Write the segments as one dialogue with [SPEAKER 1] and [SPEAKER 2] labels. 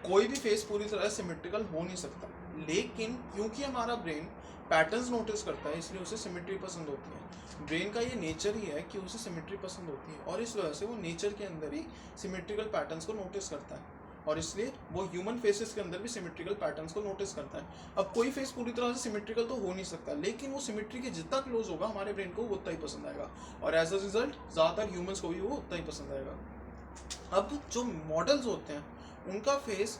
[SPEAKER 1] कोई भी फेस पूरी तरह सिमेट्रिकल हो नहीं सकता, लेकिन क्योंकि हमारा ब्रेन पैटर्न्स नोटिस करता है इसलिए उसे सिमेट्री पसंद होती है। ब्रेन का ये नेचर ही है कि उसे सिमेट्री पसंद होती है और इस वजह से वो नेचर के अंदर ही सिमेट्रिकल पैटर्न्स को नोटिस करता है और इसलिए वो ह्यूमन फेसेस के अंदर भी सिमेट्रिकल पैटर्न्स को नोटिस करता है। अब कोई फेस पूरी तरह से सिमेट्रिकल तो हो नहीं सकता, लेकिन वो सिमेट्री के जितना क्लोज होगा हमारे ब्रेन को वो उतना ही पसंद आएगा और एज अ रिजल्ट ज़्यादातर ह्यूमंस को भी वो उतना ही पसंद आएगा। अब जो मॉडल्स होते हैं उनका फेस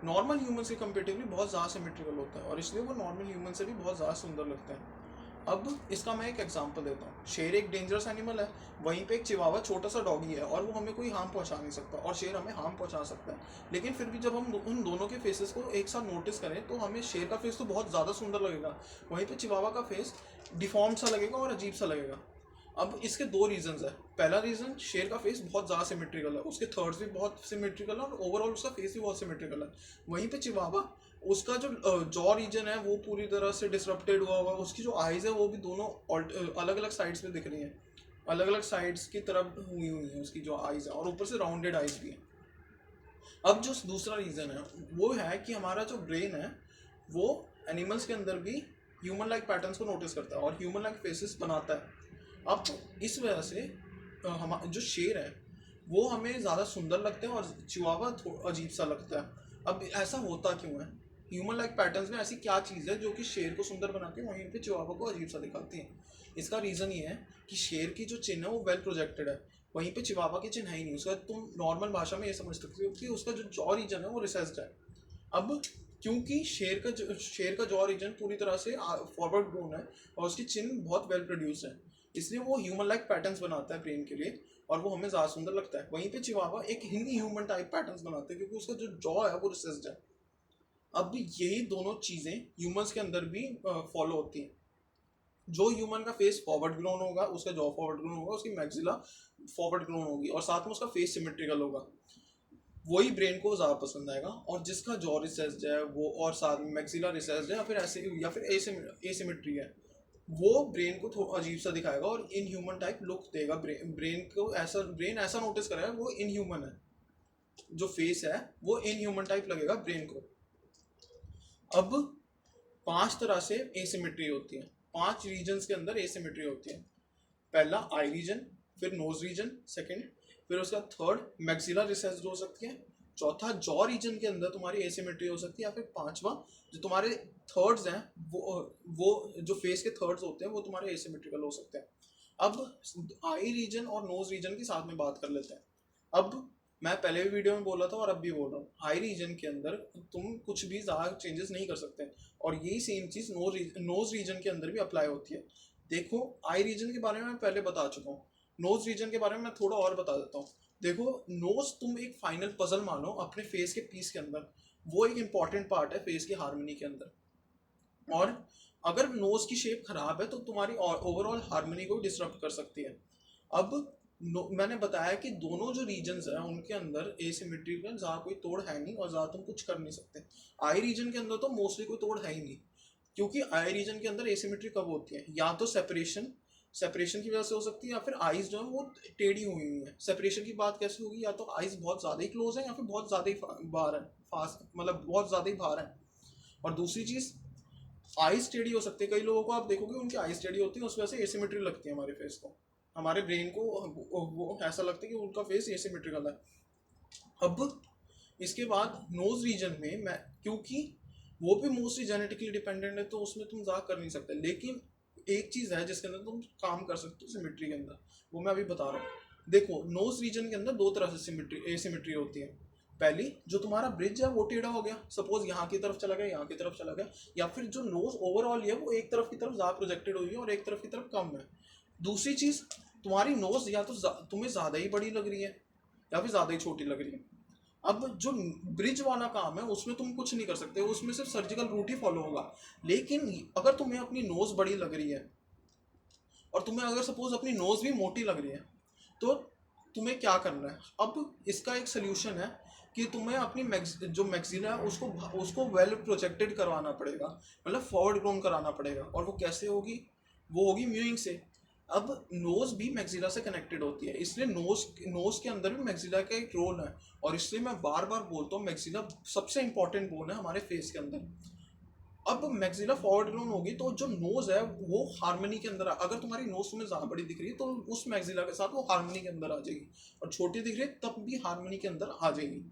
[SPEAKER 1] नॉर्मल ह्यूमन से कंपेरेटिवली बहुत ज़्यादा सिमेट्रिकल होता है और इसलिए वो नॉर्मल ह्यूमन से भी बहुत ज़्यादा सुंदर लगता है। अब इसका मैं एक एग्जांपल देता हूँ। शेर एक डेंजरस एनिमल है, वहीं पे एक चिवावा छोटा सा डॉगी है और वो हमें कोई हार्म पहुंचा नहीं सकता और शेर हमें हार्म पहुंचा सकता है। लेकिन फिर भी जब हम उन दोनों के फेसेस को एक साथ नोटिस करें तो हमें शेर का फेस तो बहुत ज़्यादा सुंदर लगेगा, वहीं पे चिवावा का फेस डिफॉर्म सा लगेगा और अजीब सा लगेगा। अब इसके दो रीजंस है। पहला रीजन, शेर का फेस बहुत ज़्यादा सिमेट्रिकल है, उसके थर्ड्स भी बहुत सिमेट्रिकल है और ओवरऑल उसका फेस भी बहुत सिमेट्रिकल है। वहीं पे चिवावा, उसका जो जॉ रीजन है वो पूरी तरह से डिसरप्टेड हुआ हुआ, उसकी जो आइज़ है वो भी दोनों अलग अलग साइड्स पे दिख रही हैं, अलग अलग साइड्स की तरफ हुई हुई हैं उसकी जो आइज़ है और ऊपर से राउंडेड आइज़ भी है। अब जो दूसरा रीज़न है वो है कि हमारा जो ब्रेन है वो एनिमल्स के अंदर भी ह्यूमन लाइक पैटर्न्स को नोटिस करता है और ह्यूमन लाइक फेसेस बनाता है। अब इस वजह से हम जो शेर है वो हमें ज़्यादा सुंदर लगता है और चिवावा अजीब सा लगता है। अब ऐसा होता क्यों है? ह्यूमन लाइक पैटर्न्स में ऐसी क्या चीज़ है जो कि शेर को सुंदर बनाती है वहीं पे चिवावा को अजीब सा दिखाती है? इसका रीज़न ये है कि शेर की जो चिन्ह है वो वेल प्रोजेक्टेड है, वहीं पे चिवावा की चिन्ह है ही नहीं। उसका तुम नॉर्मल भाषा में ये समझ सकते हो कि उसका जो जॉ रीजन है वो रिसेस्ड है। अब क्योंकि शेर का जॉ रीजन पूरी तरह से फॉरवर्ड ग्रोन है और उसकी चिन्ह बहुत वेल प्रोड्यूस है, इसलिए वो ह्यूमन लाइक पैटर्न्स बनाता है ब्रेन के लिए और वो हमें ज़्यादा सुंदर लगता है। वहीं पे चिवावा एक हिंदी ह्यूमन टाइप पैटर्न्स बनाते हैं क्योंकि उसका जो जॉ है वो रिसेस्ड है। अब यही दोनों चीज़ें ह्यूमंस के अंदर भी फॉलो होती हैं। जो ह्यूमन का फेस फॉरवर्ड ग्रोन होगा उसका जॉ फॉरवर्ड ग्रोन होगा, उसकी मैक्सिला फॉरवर्ड ग्रोन होगी और साथ में उसका फेस सिमेट्रिकल होगा, वही ब्रेन को ज़्यादा पसंद आएगा। और जिसका जॉ रिसेस्ड है वो और साथ में मैक्सिला रिसेस्ड है या फिर एसिमेट्री है, वो ब्रेन को थोड़ा अजीब सा दिखाएगा और इन ह्यूमन टाइप लुक देगा। ब्रेन ऐसा नोटिस करेगा वो इन ह्यूमन है, जो फेस है वो इन ह्यूमन टाइप लगेगा ब्रेन को। अब 5 तरह से एसिमेट्री होती है, 5 रीजन्स के अंदर एसिमेट्री होती है। पहला आई रीजन, फिर नोज रीजन सेकंड, फिर उसका थर्ड मैक्सिलर रिसेस्ड हो सकती है, चौथा जॉ रीजन के अंदर तुम्हारी एसिमेट्री हो सकती है, या फिर पांचवा जो तुम्हारे थर्ड्स हैं वो जो फेस के थर्ड्स होते हैं वो तुम्हारे एसिमेट्रिकल हो सकते हैं। अब आई रीजन और नोज रीजन की साथ में बात कर लेते हैं। अब मैं पहले भी वीडियो में बोला था और अब भी बोल रहा हूँ, आई रीजन के अंदर तुम कुछ भी ज़्यादा चेंजेस नहीं कर सकते और यही सेम चीज़ नोज रीजन के अंदर भी अप्लाई होती है। देखो, आई रीजन के बारे में मैं पहले बता चुका हूँ, नोज रीजन के बारे में मैं थोड़ा और बता देता हूँ। देखो, नोज तुम एक फाइनल पजल मानो अपने फेस के पीस के अंदर, वो एक इंपॉर्टेंट पार्ट है फेस की हार्मनी के अंदर। और अगर नोज की शेप खराब है तो तुम्हारी ओवरऑल हार्मनी को डिस्टर्ब कर सकती है। अब मैंने बताया कि दोनों जो रीजन्स हैं उनके अंदर एसिमेट्री का ज़्यादा कोई तोड़ है नहीं और ज़्यादा तुम कुछ कर नहीं सकते। आई रीजन के अंदर तो मोस्टली कोई तोड़ है ही नहीं, क्योंकि आई रीजन के अंदर एसिमेट्री कब होती है? या तो सेपरेशन की वजह से हो सकती है या फिर आइज जो है वो टेढ़ी हुई हुई है। सेपरेशन की बात कैसे होगी? या तो आइज बहुत ज़्यादा ही क्लोज है या फिर बहुत ज़्यादा ही बाहर है, फास्ट मतलब बहुत ज़्यादा ही बाहर है। और दूसरी चीज़, आइज टेढ़ी हो सकती है। कई लोगों को आप देखोगे उनकी आइज टेढ़ी होती है, उस वजह से एसिमेट्री लगती है हमारे फेस को, हमारे ब्रेन को वो ऐसा लगता है कि उनका फेस एसिमेट्रिकल है। अब इसके बाद नोज रीजन में मैं, क्योंकि वो भी मोस्टली जेनेटिकली डिपेंडेंट है तो उसमें तुम ज़्यादा कर नहीं सकते, लेकिन एक चीज़ है जिसके अंदर तुम काम कर सकते हो सिमेट्री के अंदर, वो मैं अभी बता रहा हूँ। देखो, नोज रीजन के अंदर दो तरह से एसिमेट्री होती है। पहली, जो तुम्हारा ब्रिज है वो टेढ़ा हो गया, सपोज यहाँ की तरफ चला गया, यहाँ की तरफ चला गया, या फिर जो नोज ओवरऑल है वो एक तरफ की तरफ ज़्यादा प्रोजेक्टेड हुई है और एक तरफ की तरफ कम है। दूसरी चीज़, तुम्हारी नोज या तो तुम्हें ज़्यादा ही बड़ी लग रही है या फिर ज़्यादा ही छोटी लग रही है। अब जो ब्रिज वाला काम है उसमें तुम कुछ नहीं कर सकते, उसमें सिर्फ सर्जिकल रूट ही फॉलो होगा। लेकिन अगर तुम्हें अपनी नोज बड़ी लग रही है और तुम्हें अगर सपोज अपनी नोज भी मोटी लग रही है तो तुम्हें क्या करना है? अब इसका एक सोल्यूशन है कि तुम्हें अपनी जो मैक्सिला है उसको वेल प्रोजेक्टेड करवाना पड़ेगा, मतलब फॉरवर्ड ग्रोन कराना पड़ेगा। और वो कैसे होगी? वो होगी म्यूइंग से। अब नोज भी मैक्सिला से कनेक्टेड होती है, इसलिए नोज नोज के अंदर भी मैक्सिला का एक रोल है। और इसलिए मैं बार बार बोलता हूँ मैक्सिला सबसे इंपॉर्टेंट बोन है हमारे फेस के अंदर। अब मैक्सिला फॉरवर्ड ग्रोन होगी तो जो नोज है वो हार्मनी के अंदर अगर तुम्हारी नोज तुम्हें ज़्यादा बड़ी दिख रही है तो उस मैक्सिला के साथ वो हार्मनी के अंदर आ जाएगी, और छोटी दिख रही है तब भी हार्मनी के अंदर आ जाएगी।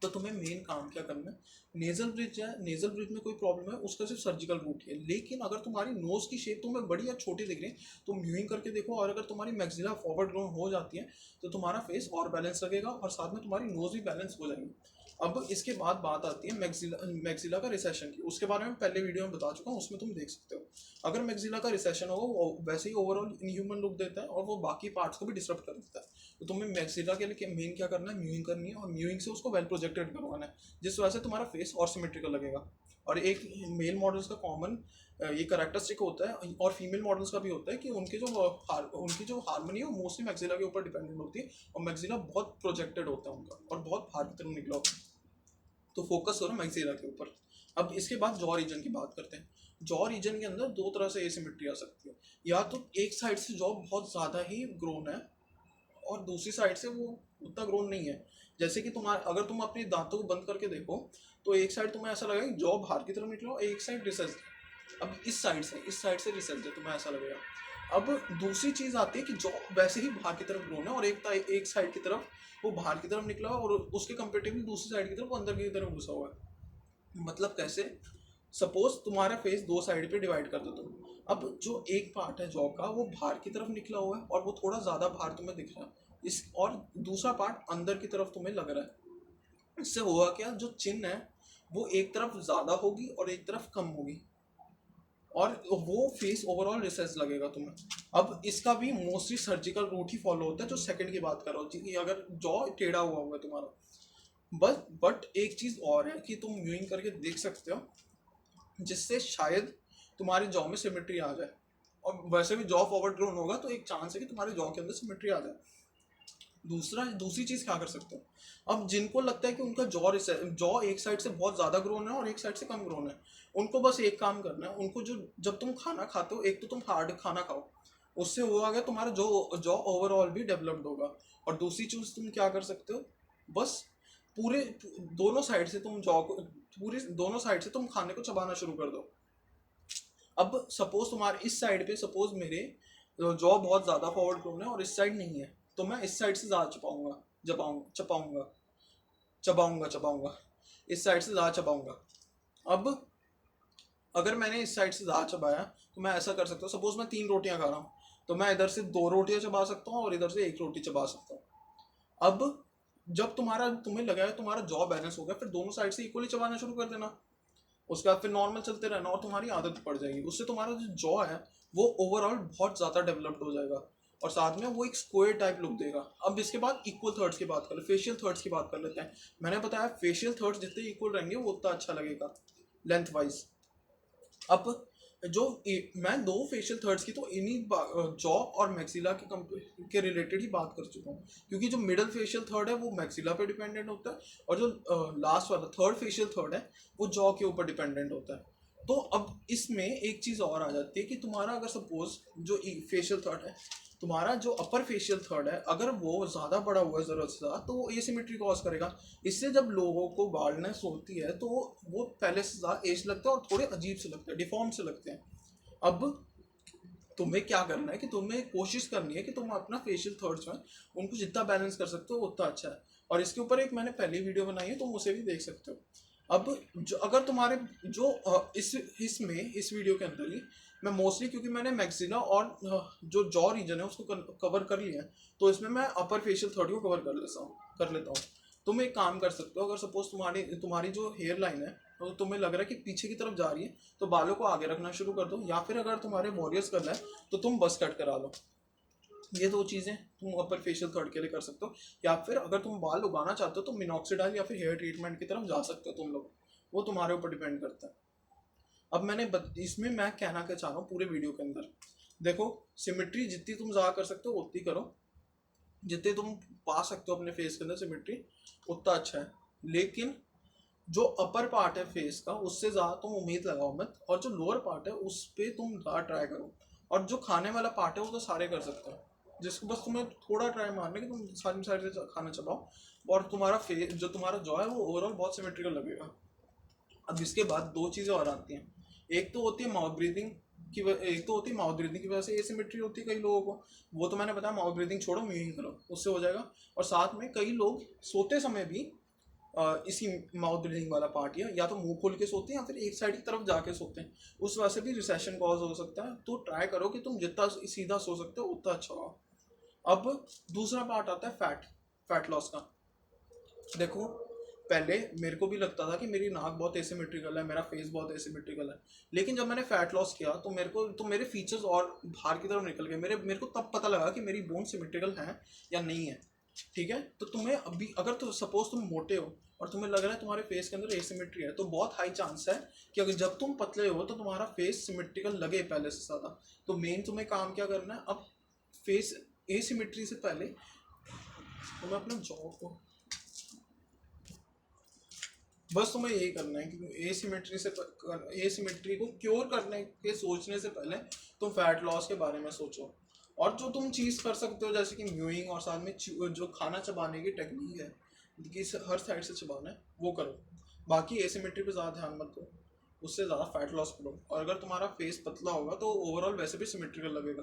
[SPEAKER 1] तो तुम्हें मेन काम क्या करना है, नेजल ब्रिज है, नेजल ब्रिज में कोई प्रॉब्लम है उसका सिर्फ सर्जिकल रूट है। लेकिन अगर तुम्हारी नोज की शेप तुम्हें बड़ी या छोटी दिख रही है तो म्यूइंग करके देखो, और अगर तुम्हारी मैक्सिला फॉरवर्ड ग्रोन हो जाती है तो तुम्हारा फेस और बैलेंस लगेगा और साथ में तुम्हारी नोज भी बैलेंस हो जाएगी। अब इसके बाद बात आती है मैक्सिला का रिसेशन की। उसके बारे में पहले वीडियो में बता चुका हूँ, उसमें तुम देख सकते हो। अगर मैक्सिला का रिसेशन होगा वो वैसे ही ओवरऑल इनह्यूमन लुक देता है और वो बाकी पार्ट्स को भी डिस्टर्ब कर देता है। तो तुम्हें मैक्सिला के लिए मेन क्या करना है, म्यूइंग करनी है, और म्यूइंग से उसको वेल प्रोजेक्टेड करवाना है जिस वजह से तुम्हारा फेस और सिमेट्रिकल लगेगा। और एक मेल मॉडल्स का कॉमन ये करेक्टरिस्टिक होता है और फीमेल मॉडल्स का भी होता है कि उनकी जो हार्मनी है वो मोस्टली मैक्सिला के ऊपर डिपेंडेंट होती है, और मैक्सिला बहुत प्रोजेक्टेड होता है उनका और बहुत बाहर की तरफ निकला होता है। तो फोकस करो मैक्सिला के ऊपर। अब इसके बाद जॉ रीजन की बात करते हैं। जॉ रीजन के अंदर दो तरह से एसिमेट्री आ सकती है, या तो एक साइड से जॉ बहुत ज़्यादा ही ग्रोन है और दूसरी साइड से वो उतना ग्रोन नहीं है। जैसे कि तुम्हारा अगर तुम अपने दांतों को बंद करके देखो तो एक साइड तुम्हें ऐसा लगेगा कि जॉ बाहर की तरफ निकला और एक साइड रिसर्च। अब इस साइड से रिसर्च है तुम्हें ऐसा लगेगा। अब दूसरी चीज़ आती है कि जॉ वैसे ही बाहर की तरफ ग्रोन है और एक साइड की तरफ वो बाहर की तरफ निकला और उसके कंपेरेटिवली दूसरी साइड की तरफ वो अंदर की तरफ घुसा हुआ है। मतलब कैसे, सपोज तुम्हारा फेस दो साइड पे डिवाइड कर दो तुम। अब जो एक पार्ट है जॉ का वो बाहर की तरफ निकला हुआ है और वो थोड़ा ज़्यादा बाहर तुम्हें दिख रहा है इस, और दूसरा पार्ट अंदर की तरफ तुम्हें लग रहा है। इससे होगा क्या, जो चिन्ह है वो एक तरफ ज़्यादा होगी और एक तरफ कम होगी और वो फेस ओवरऑल रिसेस लगेगा तुम्हें। अब इसका भी मोस्टली सर्जिकल रूट ही फॉलो होता है, जो सेकंड की बात कर रहा हूँ कि अगर जॉ टेढ़ा हुआ है तुम्हारा। बस बट एक चीज़ और है कि तुम व्यूइंग करके देख सकते हो जिससे शायद तुम्हारे जॉ में सिमेट्री आ जाए। और वैसे भी जॉ फॉरवर्ड ग्रोन होगा तो एक चांस है कि तुम्हारे जॉ के अंदर सिमेट्री आ जाए। दूसरी चीज़ क्या कर सकते हो, अब जिनको लगता है कि उनका जॉ एक साइड से बहुत ज़्यादा ग्रोन है और एक साइड से कम ग्रोन है, उनको बस एक काम करना है। उनको जो जब तुम खाना खाते हो एक तो तुम हार्ड खाना खाओ, उससे हुआ गया तुम्हारा जॉ ओवरऑल भी डेवलप्ड होगा। और दूसरी चीज़ तुम क्या कर सकते हो, बस पूरे दोनों साइड से तुम जॉ को पूरे दोनों साइड से तुम खाने को चबाना शुरू कर दो। अब सपोज तुम्हारे इस साइड पे सपोज मेरे जॉ बहुत ज़्यादा फॉरवर्ड ग्रोन है और इस साइड नहीं है, तो मैं इस साइड से ज़्यादा चपाऊंगा चपाऊंगा चबाऊंगा चबाऊंगा इस साइड से ज़्यादा चबाऊंगा। अब अगर मैंने इस साइड से ज़्यादा चबाया तो मैं ऐसा कर सकता हूँ, सपोज मैं 3 रोटियां खा रहा हूँ तो मैं इधर से 2 रोटियां चबा सकता हूँ और इधर से 1 रोटी चबा सकता हूँ। अब जब तुम्हें लगा है तुम्हारा जॉ बैलेंस हो गया, फिर दोनों साइड से इक्वली चबाना शुरू कर देना। उसके बाद फिर नॉर्मल चलते रहना और तुम्हारी आदत पड़ जाएगी। उससे तुम्हारा जो जॉ है वो ओवरऑल बहुत ज़्यादा डेवलप्ड हो जाएगा और साथ में वो एक स्क्वायर टाइप लुक देगा। अब इसके बाद इक्वल थर्ड्स की बात कर ले, फेशियल थर्ड्स की बात कर लेते हैं। मैंने बताया फेशियल थर्ड्स जितने इक्वल रहेंगे वो उतना अच्छा लगेगा लेंथ वाइज। अब मैं दो फेशियल थर्ड्स की तो इन्हीं जॉ और मैक्सिला के रिलेटेड ही बात कर चुका हूँ, क्योंकि जो मिडल फेशियल थर्ड है वो मैक्सिला पे डिपेंडेंट होता है और जो लास्ट वाला थर्ड फेशियल थर्ड है वो जॉ के ऊपर डिपेंडेंट होता है। तो अब इसमें एक चीज़ और आ जाती है कि तुम्हारा अगर सपोज जो फेशियल थर्ड है, तुम्हारा जो अपर फेशियल थर्ड है अगर वो ज़्यादा बड़ा हुआ है ज़रूरत से ज़्यादा तो वो एसिमेट्री कॉज करेगा। इससे जब लोगों को बाल्डनेस होती है तो वो पहले से ज़्यादा एज लगता है और थोड़े अजीब से लगते हैं, डिफॉर्म से लगते हैं। अब तुम्हें क्या करना है कि तुम्हें कोशिश करनी है कि तुम अपना फेशियल थर्ड्स में उनको जितना बैलेंस कर सकते हो उतना अच्छा है। और इसके ऊपर एक मैंने पहली वीडियो बनाई है, तुम उसे भी देख सकते हो। अब जो अगर तुम्हारे जो इस वीडियो के अंदर ही मैं मोस्टली, क्योंकि मैंने मैक्सिला और जो जॉ रीजन है उसको कवर कर लिया है, तो इसमें मैं अपर फेशियल थर्ड को कवर कर लेता हूँ। तुम एक काम कर सकते हो, अगर सपोज तुम्हारी जो हेयर लाइन है तो तुम्हें लग रहा है कि पीछे की तरफ जा रही है तो बालों को आगे रखना शुरू कर दो, या फिर अगर तुम्हारे वॉरियर्स करना है तो तुम बस कट करा लो। ये दो चीज़ें तुम अपर फेशियल थर्ड के लिए कर सकते हो। या फिर अगर तुम बाल उगाना चाहते हो तो मिनॉक्सिडाइल या फिर हेयर ट्रीटमेंट की तरफ जा सकते हो तुम लोग, वो तुम्हारे ऊपर डिपेंड करता है। अब इसमें मैं कहना क्या चाह रहा हूँ पूरे वीडियो के अंदर, देखो सिमेट्री जितनी तुम ज़्यादा कर सकते हो उतनी करो, जितने तुम पा सकते हो अपने फेस के अंदर सिमेट्री उतना अच्छा है। लेकिन जो अपर पार्ट है फेस का उससे ज़्यादा तुम उम्मीद लगाओ मत, और जो लोअर पार्ट है उस पर तुम ज़्यादा ट्राई करो। और जो खाने वाला पार्ट है वो तो सारे कर सकते हो, जिसको बस तुम्हें थोड़ा ट्राई मारना है कि तुम सारी साइड से खाना चबाओ, और तुम्हारा फेस जो तुम्हारा जॉ है वो ओवरऑल बहुत सिमेट्रिकल लगेगा। अब इसके बाद दो चीज़ें और आती हैं, एक तो होती है माउथ ब्रीदिंग एक तो होती है माउथ ब्रीदिंग की वजह से एसिमेट्री होती है कई लोगों को, वो तो मैंने बताया माउथ ब्रीदिंग छोड़ो, म्यूइंग करो, उससे हो जाएगा। और साथ में कई लोग सोते समय भी इसी माउथ ब्रीदिंग वाला पार्ट या तो मुंह खोल के सोते हैं या फिर एक साइड की तरफ जाके सोते हैं, उस वजह से भी रिसेशन कॉज हो सकता है। तो ट्राई करो कि तुम जितना सीधा सो सकते हो उतना अच्छा हो। अब दूसरा पार्ट आता है फैट लॉस का। देखो पहले मेरे को भी लगता था कि मेरी नाक बहुत एसिमेट्रिकल है, मेरा फेस बहुत एसिमेट्रिकल है, लेकिन जब मैंने फैट लॉस किया तो मेरे फीचर्स और बाहर की तरफ निकल गए। मेरे को तब पता लगा कि मेरी बोन सिमेट्रिकल है या नहीं है। ठीक है, तो तुम्हें अभी अगर तो सपोज तुम मोटे हो और तुम्हें लग रहा है तुम्हारे फेस के अंदर एसिमेट्री है, तो बहुत हाई चांस है कि अगर जब तुम पतले हो तो तुम्हारा फेस सिमेट्रिकल लगे पहले से ज़्यादा। तो मेन तुम्हें काम क्या करना है, अब फेस एसिमेट्री से पहले तुम्हें अपना जॉ को, बस तुम्हें यही करना है कि एसिमेट्री को क्योर करने के सोचने से पहले तुम फैट लॉस के बारे में सोचो। और जो तुम चीज़ कर सकते हो जैसे कि म्यूइंग और साथ में जो खाना चबाने की टेक्निक है कि हर साइड से चबाना है वो करो। बाकी एसिमेट्री पे ज़्यादा ध्यान मत दो, उससे ज़्यादा फैट लॉस करो। और अगर तुम्हारा फेस पतला होगा तो ओवरऑल वैसे भी सिमेट्रिकल लगेगा।